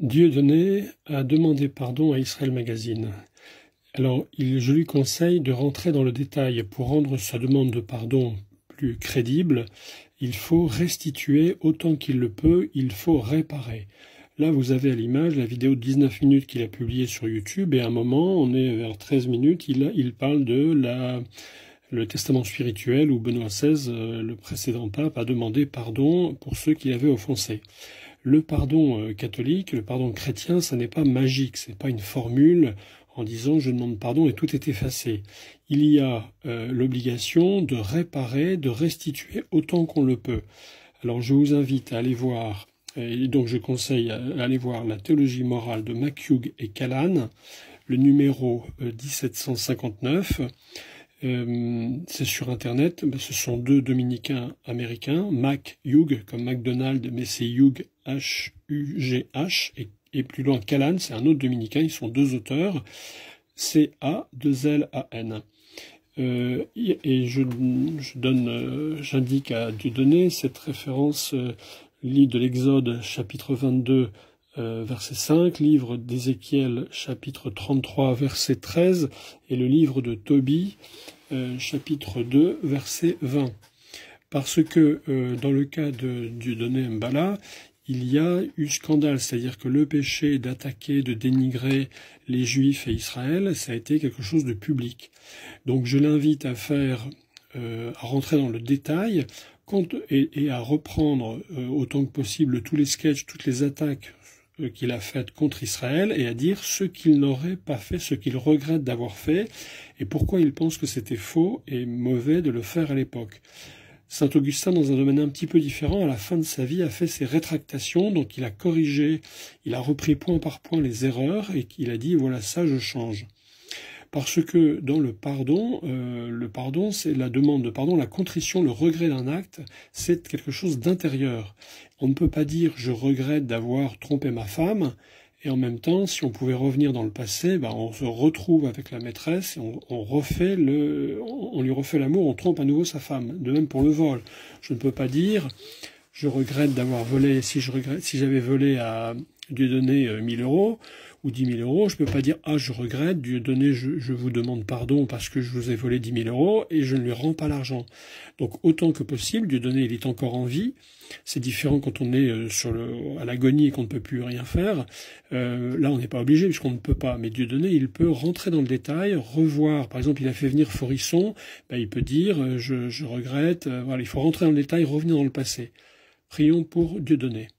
Dieudonné a demandé pardon à Israël Magazine. Alors, je lui conseille de rentrer dans le détail. Pour rendre sa demande de pardon plus crédible, il faut restituer autant qu'il le peut, il faut réparer. Là, vous avez à l'image la vidéo de 19 minutes qu'il a publiée sur YouTube, et à un moment, on est vers 13 minutes, il parle de le testament spirituel où Benoît XVI, le précédent pape, a demandé pardon pour ceux qui l'avaient offensé. Le pardon catholique, le pardon chrétien, ça n'est pas magique, c'est pas une formule en disant je demande pardon et tout est effacé. Il y a l'obligation de réparer, de restituer autant qu'on le peut. Alors je vous invite à aller voir, et donc je conseille à aller voir la théologie morale de McHugh et Callan, le numéro 1759. C'est sur Internet, ce sont deux dominicains américains, McHugh comme McDonald, mais c'est Hugh, H-U-G-H, et plus loin Callan, c'est un autre dominicain, ils sont deux auteurs, C-A-2-L-A-N. Et j'indique à Dieudonné cette référence, livre de l'Exode, chapitre 22, verset 5, livre d'Ézéchiel, chapitre 33, verset 13, et le livre de Tobie, chapitre 2, verset 20. Parce que dans le cas de Dieudonné Mbala, il y a eu scandale, c'est-à-dire que le péché d'attaquer, de dénigrer les Juifs et Israël, ça a été quelque chose de public. Donc je l'invite à rentrer dans le détail et à reprendre autant que possible tous les sketchs, toutes les attaques qu'il a faites contre Israël et à dire ce qu'il n'aurait pas fait, ce qu'il regrette d'avoir fait et pourquoi il pense que c'était faux et mauvais de le faire à l'époque. Saint Augustin, dans un domaine un petit peu différent, à la fin de sa vie, a fait ses rétractations, donc il a corrigé, il a repris point par point les erreurs et il a dit voilà ça je change. Parce que dans le pardon, c'est la demande de pardon, la contrition, le regret d'un acte, c'est quelque chose d'intérieur. On ne peut pas dire je regrette d'avoir trompé ma femme, et en même temps, si on pouvait revenir dans le passé, on se retrouve avec la maîtresse et on lui refait l'amour, on trompe à nouveau sa femme. De même pour le vol. Je ne peux pas dire je regrette d'avoir volé, si j'avais volé à Dieudonné 1000 € ou 10 000 €, je ne peux pas dire je regrette, Dieudonné, je vous demande pardon parce que je vous ai volé 10 000 € et je ne lui rends pas l'argent. Donc autant que possible, Dieudonné il est encore en vie. C'est différent quand on est à l'agonie et qu'on ne peut plus rien faire. Là on n'est pas obligé puisqu'on ne peut pas. Mais Dieudonné il peut rentrer dans le détail, revoir. Par exemple il a fait venir Forisson, il peut dire je regrette. Voilà, il faut rentrer dans le détail, revenir dans le passé. Prions pour Dieudonné.